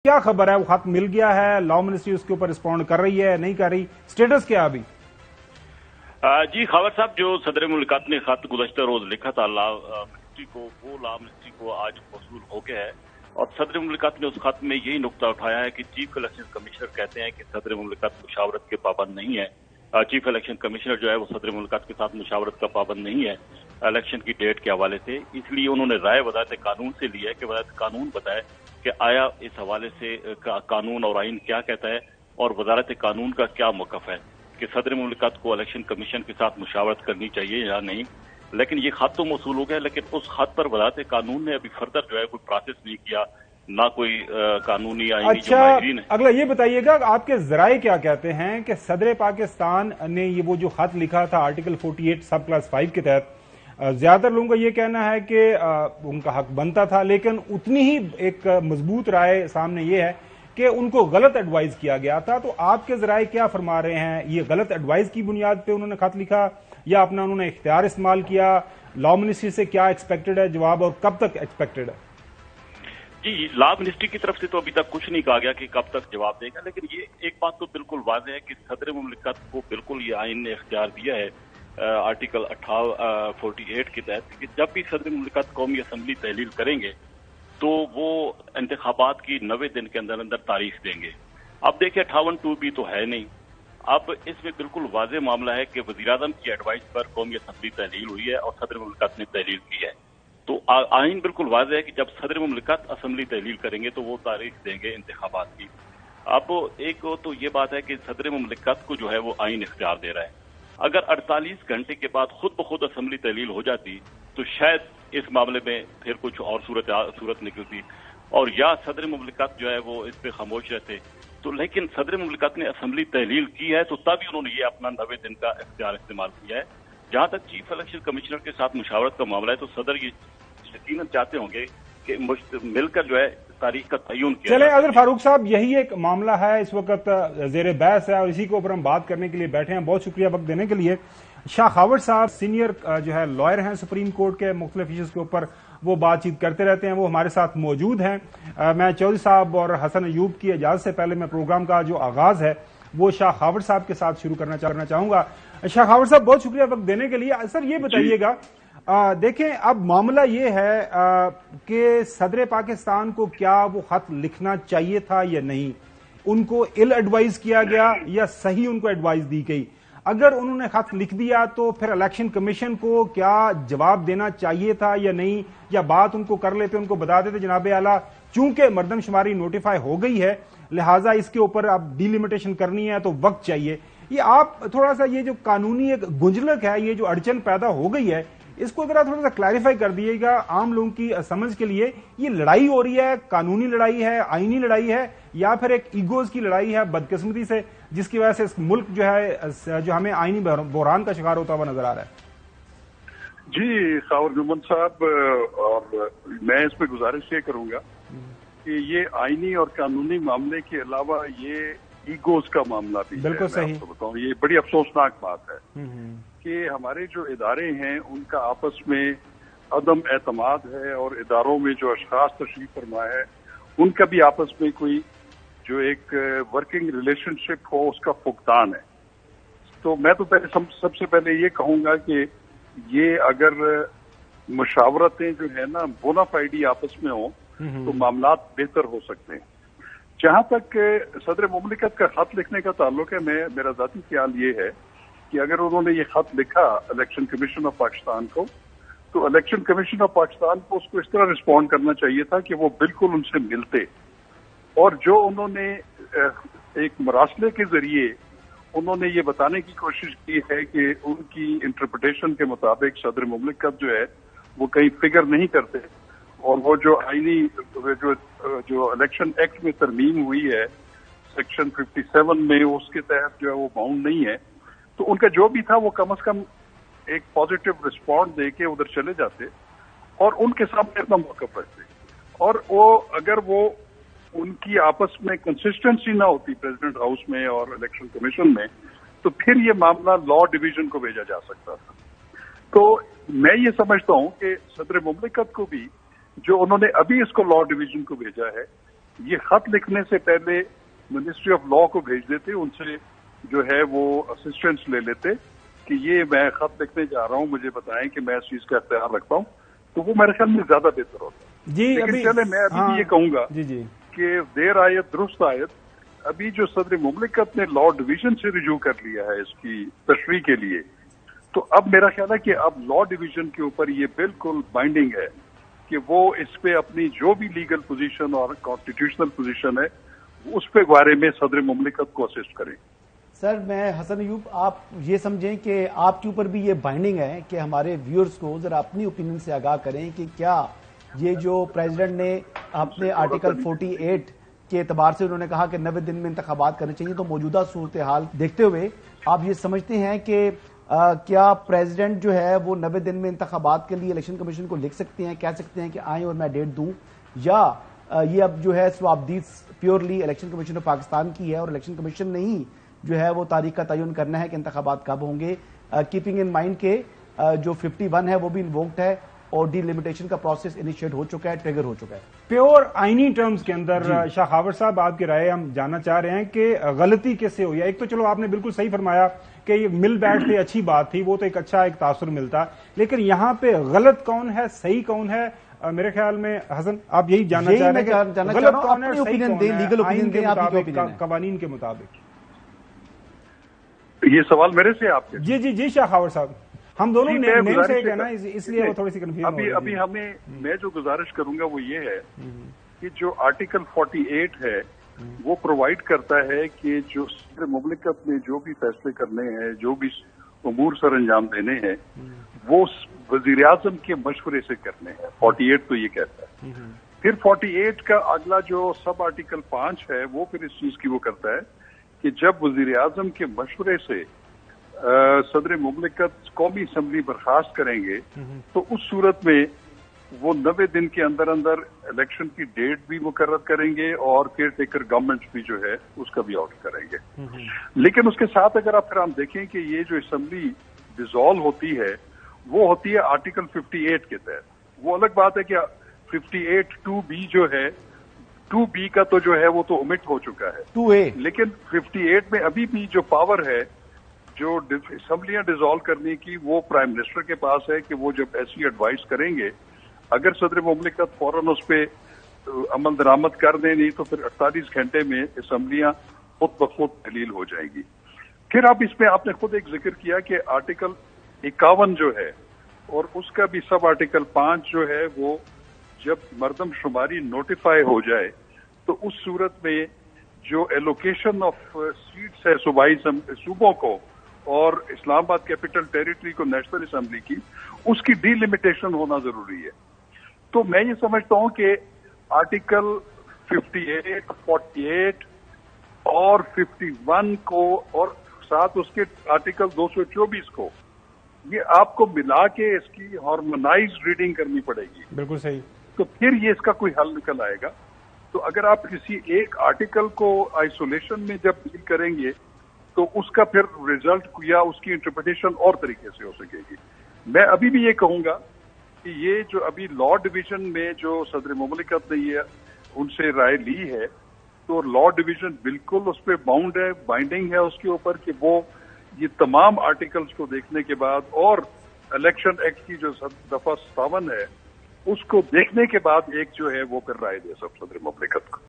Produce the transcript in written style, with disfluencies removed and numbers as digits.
क्या खबर है? वो खत मिल गया है, लॉ मिनिस्ट्री उसके ऊपर रिस्पॉन्ड कर रही है, नहीं कर रही, स्टेटस क्या अभी? जी खबर साहब, जो सदर मुल्कात ने खत गुज़श्ता रोज लिखा था लॉ मिनिस्ट्री को, वो लॉ मिनिस्ट्री को आज मौसूल हो गया है। और सदर मुल्कात ने उस खत में यही नुक्ता उठाया है कि चीफ इलेक्शन कमिश्नर कहते हैं कि सदर मुल्कात मुशावरत के पाबंद नहीं है। चीफ इलेक्शन कमिश्नर जो है वो सदर मुल्कात के साथ मुशावरत का पाबंद नहीं है इलेक्शन की डेट के हवाले से। इसलिए उन्होंने राय वज़ारत कानून से ली है कि वज़ारत कानून बताए कि आया इस हवाले से कानून और आइन क्या कहता है और वज़ारत कानून का क्या मौक़िफ़ है कि सदर मुल्कात को इलेक्शन कमीशन के साथ मुशावरत करनी चाहिए या नहीं। लेकिन ये खत तो मौसूल हो गया, लेकिन उस खत पर वज़ारत कानून ने अभी फर्दर जो है कोई प्रोसेस नहीं किया, ना कोई कानूनी आईनी जो माहिरीन है। अगला ये बताइएगा, आपके जराए क्या कहते हैं कि सदर पाकिस्तान ने ये वो जो खत लिखा था आर्टिकल 48 सब क्लास 5 के तहत, ज्यादातर लोगों का ये कहना है कि उनका हक बनता था, लेकिन उतनी ही एक मजबूत राय सामने ये है कि उनको गलत एडवाइस किया गया था। तो आपके जराए क्या फरमा रहे हैं? ये गलत एडवाइस की बुनियाद पे उन्होंने खत लिखा या अपना उन्होंने इख्तियार इस्तेमाल किया? लॉ मिनिस्ट्री से क्या एक्सपेक्टेड है जवाब और कब तक एक्सपेक्टेड है? जी, लॉ मिनिस्ट्री की तरफ से तो अभी तक कुछ नहीं कहा गया कि कब तक जवाब देगा, लेकिन ये एक बात तो बिल्कुल वाज़ेह है कि सदर मुमलिकत को बिल्कुल ये आइन ने इख्तियार दिया है आर्टिकल 48 के तहत कि जब भी सदर मुमलिकत कौमी असम्बली तहलील करेंगे तो वो इंतखाबात की 90 दिन के अंदर अंदर तारीख देंगे। अब देखिए 58(2) तो है नहीं। अब इसमें बिल्कुल वाज़ेह मामला है कि वज़ीर-ए-आज़म की एडवाइस पर कौमी असम्बली तहलील हुई है और सदर मुमलिकत ने तहलील की है। तो आइन बिल्कुल वाज़ेह है कि जब सदर मुमलिकत असम्बली तहलील करेंगे तो वो तारीख देंगे इंतखाबात की। अब एक तो ये बात है कि सदर मुमलिकत को जो है वो आइन इख्तियार दे रहा है। अगर 48 घंटे के बाद खुद ब खुद असम्बली तहलील हो जाती तो शायद इस मामले में फिर कुछ और सूरत निकलती और या सदर मुमलिकत जो है वो इस पे खामोश रहते। तो लेकिन सदर मुमलिकत ने असम्बली तहलील की है तो तभी उन्होंने ये अपना 90 दिन का इख्तियार इस्तेमाल किया है। जहां तक चीफ इलेक्शन कमिश्नर के साथ मुशावरत का मामला है तो सदर ये यकीनन चाहते होंगे कि मिलकर जो है तारीख का तयन किया। चले अगर फारूक साहब, यही एक मामला है इस वक्त जेर बहस है और इसी के ऊपर हम बात करने के लिए बैठे हैं। बहुत शुक्रिया वक्त देने के लिए। शाह खावर साहब सीनियर जो है लॉयर हैं सुप्रीम कोर्ट के, मुख्तलिफ इश्यूज के ऊपर वो बातचीत करते रहते हैं, वो हमारे साथ मौजूद हैं। मैं चौधरी साहब और हसन अयूब की इजाजत से पहले मैं प्रोग्राम का जो आगाज है वो शाह खावर साहब के साथ शुरू करना चाहूंगा। शाह खावर साहब, बहुत शुक्रिया वक्त देने के लिए। सर ये बताइएगा, देखें अब मामला ये है कि सदर पाकिस्तान को क्या वो खत लिखना चाहिए था या नहीं? उनको इल एडवाइज किया गया या सही उनको एडवाइस दी गई? अगर उन्होंने खत लिख दिया तो फिर इलेक्शन कमीशन को क्या जवाब देना चाहिए था या नहीं, या बात उनको कर लेते, उनको बता देते जनाब आला चूंकि मर्दमशुमारी नोटिफाई हो गई है लिहाजा इसके ऊपर अब डिलिमिटेशन करनी है तो वक्त चाहिए। ये आप थोड़ा सा ये जो कानूनी एक गुंजलक है, ये जो अड़चन पैदा हो गई है, इसको जरा थोड़ा सा क्लैरिफाई कर दिएगा आम लोगों की समझ के लिए। ये लड़ाई हो रही है, कानूनी लड़ाई है, आईनी लड़ाई है, या फिर एक ईगोज की लड़ाई है बदकिस्मती से, जिसकी वजह से इस मुल्क जो है जो हमें आईनी बहरान का शिकार होता हुआ नजर आ रहा है? जी खावर जुम्मन साहब, और मैं इस पर गुजारिश ये करूंगा कि ये आईनी और कानूनी मामले के अलावा ये ईगोज का मामला भी बिल्कुल है। सही। मैं आपको बताऊं, ये बड़ी अफसोसनाक बात है कि हमारे जो इदारे हैं उनका आपस में अदम एतमाद है और इदारों में जो अशखास तशरीफ फरमा है उनका भी आपस में कोई जो एक वर्किंग रिलेशनशिप हो उसका फुकदान है। तो मैं तो सबसे पहले ये कहूंगा कि ये अगर मुशावरतें जो है ना बोनाफाइडी आपस में हो तो मामलात बेहतर हो सकते हैं। जहां तक सदर मुमलिकत का खत लिखने का ताल्लुक है, मेरा जाती ख्याल ये है कि अगर उन्होंने ये खत लिखा इलेक्शन कमीशन ऑफ पाकिस्तान को तो इलेक्शन कमीशन ऑफ पाकिस्तान को उसको इस तरह रिस्पॉन्ड करना चाहिए था कि वो बिल्कुल उनसे मिलते, और जो उन्होंने एक मरासले के जरिए उन्होंने ये बताने की कोशिश की है कि उनकी इंटरप्रिटेशन के मुताबिक सदर मुमलिकत जो है वो कहीं फिगर नहीं करते और वो जो आईनी जो इलेक्शन एक्ट में तरमीम हुई है सेक्शन 57 में उसके तहत जो है वो बाउंड नहीं है, तो उनका जो भी था वो कम से कम एक पॉजिटिव रिस्पॉन्स दे के उधर चले जाते और उनके सामने अपना मौक़िफ़ रखते। और वो अगर वो उनकी आपस में कंसिस्टेंसी ना होती प्रेसिडेंट हाउस में और इलेक्शन कमीशन में, तो फिर ये मामला लॉ डिवीजन को भेजा जा सकता था। तो मैं ये समझता हूं कि सदर मुमलिकत को भी जो उन्होंने अभी इसको लॉ डिवीजन को भेजा है یہ خط لکھنے سے پہلے منسٹری آف لا کو بھیج دیتے، ان سے جو ہے وہ اسسٹنٹس لے لیتے کہ یہ میں خط لکھنے جا رہا ہوں، مجھے بتائیں کہ میں اس چیز کا اختیار رکھتا ہوں، تو وہ میرے خیال میں زیادہ بہتر ہوتا ہے۔ جی لیکن چلے میں ابھی بھی یہ کہوں گا کہ دیر آیت درست آیت، ابھی جو صدر مملکت نے لا ڈویژن سے رجوع کر لیا ہے اس کی تشریح کے لیے، تو اب میرا خیال ہے کہ اب لا ڈویژن کے اوپر یہ بالکل بائنڈنگ ہے کہ وہ اس پہ اپنی جو بھی لیگل پوزیشن اور کانسٹیٹیوشنل پوزیشن ہے اس پہ بارے میں صدر مملکت کو اسسٹ کریں۔ سر میں حسن ایوب، آپ یہ سمجھیں کہ آپ کے اوپر بھی یہ بائنڈنگ ہے کہ ہمارے ویورز کو ذرا اپنی اوپینین سے آگاہ کریں کہ کیا یہ جو پریزیڈنٹ نے اپنے آرٹیکل 48 کے اعتبار سے انہوں نے کہا کہ 90 دن میں انتخابات کرنے چاہیے، تو موجودہ صورتحال دیکھتے ہوئے آپ یہ سمجھتے ہیں کہ کیا پریزیڈنٹ جو ہے وہ 90 دن میں انتخابات کے لیے الیکشن کمیشن کو لکھ سکتے ہیں، کہہ سکتے ہیں کہ آئیں اور میں ڈیٹ دوں، یا یہ اب جو ہے سوابدید purely election commission of Pakistan کی ہے اور الیکشن کمیشن نے ہی جو ہے وہ تاریخ کا تعین کرنا ہے کہ انتخابات کب ہوں گے، کیپنگ ان مائنڈ کے جو 51 ہے وہ بھی انووکڈ ہے اور ڈی لمیٹیشن کا پروسیس انیشیٹ ہو چکا ہے، ٹریگر ہو چکا ہے۔ پیور آئینی ٹرمز کے اندر شاہ خاور صاحب آپ کی رائے ہم جاننا چاہ رہے ہیں کہ غلطی کس سے ہوئی ہے؟ ایک تو چلو آپ نے بالکل صحیح فرمایا کہ یہ مل بیٹھتے اچھی بات تھی، وہ تو ایک اچھا ایک تاثر ملتا، لیکن یہاں پہ غلط کون ہے، صحیح کون ہے؟ میرے خیال میں حسن آپ یہی جاننا چاہ رہے ہیں کہ غلط کون ہے، صحیح کون ہے قوانین کے مطابق؟ یہ سوال میرے سے آپ کے؟ جی شاہ خاور صاحب، ہم دونوں نیم سے کہنا اس لیے وہ تھوڑی سی کنفیوژن ابھی ہمیں میں جو گزارش کروں گا وہ یہ ہے کہ جو آرٹیکل 48 ہے وہ پرووائڈ کرتا ہے کہ جو صدر مملکت نے جو بھی فیصلے کرنے ہیں، جو بھی امور سر انجام دینے ہیں، وہ وزیر اعظم کے مشورے سے کرنے ہیں۔ 48 تو یہ کہتا ہے۔ پھر 48 کا اگلا جو سب آرٹیکل 5 ہے وہ پھر اس چیز کی وہ کرتا ہے کہ جب وزیر اعظم کے مشورے سے صدر مملکت قومی اسمبلی برخاست کریں گے تو اس صورت میں وہ 90 دن کے اندر اندر الیکشن کی ڈیٹ بھی مقرر کریں گے اور کیئر ٹیکر گورنمنٹ بھی جو ہے اس کا بھی آرڈر کریں گے۔ لیکن اس کے ساتھ اگر آپ پھر ہم دیکھیں کہ یہ جو اسمبلی ڈیزالو ہوتی ہے وہ ہوتی ہے آرٹیکل 58 کے تحت۔ وہ الگ بات ہے کہ 58 2B جو ہے، 2B کا تو جو ہے وہ تو omit ہو چکا ہے، 2A، لیکن 58 میں ابھی بھی جو پاور ہے جو اسمبلیاں ڈیزالو کرنے کی وہ پرائم منسٹر کے پاس ہے کہ وہ جب ایسی ایڈوائز کریں گے، اگر صدر مملکت فوراً اس پہ عمل درآمد کر دیں، نہیں تو پھر 48 گھنٹے میں اسمبلیاں خود بخود تحلیل ہو جائیں گی۔ پھر اب اس میں آپ نے خود ایک ذکر کیا کہ آرٹیکل 51 جو ہے اور اس کا بھی سب آرٹیکل 5 جو ہے وہ جب مردم شماری نوٹیفائی ہو جائے تو اس صورت میں جو ایلوکیشن آف سیٹس ہے صوبوں کو اور اسلام آباد کیپٹل ٹیریٹری کو نیشنل اسمبلی کی، اس کی ڈی لمیٹیشن ہونا ضروری ہے۔ تو میں یہ سمجھتا ہوں کہ آرٹیکل 58، 48 اور 51 کو اور ساتھ اس کے آرٹیکل 224 کو، یہ آپ کو ملا کے اس کی ہارمونائز ریڈنگ کرنی پڑے گی۔ بالکل صحیح۔ تو پھر یہ اس کا کوئی حل نکل آئے گا۔ تو اگر آپ کسی ایک آرٹیکل کو آئسولیشن میں جب ڈیل کریں گے تو اس کا پھر ریزلٹ یا اس کی انٹرپریٹیشن اور طریقے سے ہو سکے گی۔ میں ابھی بھی یہ کہوں گا کہ یہ جو ابھی لا ڈویژن میں جو صدر مملکت نے یہ ان سے رائے لی ہے تو لا ڈویژن بالکل اس پہ باؤنڈ ہے، بائنڈنگ ہے اس کے اوپر کہ وہ یہ تمام آرٹیکلز کو دیکھنے کے بعد اور الیکشن ایکٹ کی جو دفعہ 57 ہے اس کو دیکھنے کے بعد ایک جو ہے وہ پھر رائے دے سب صدر مملکت کو۔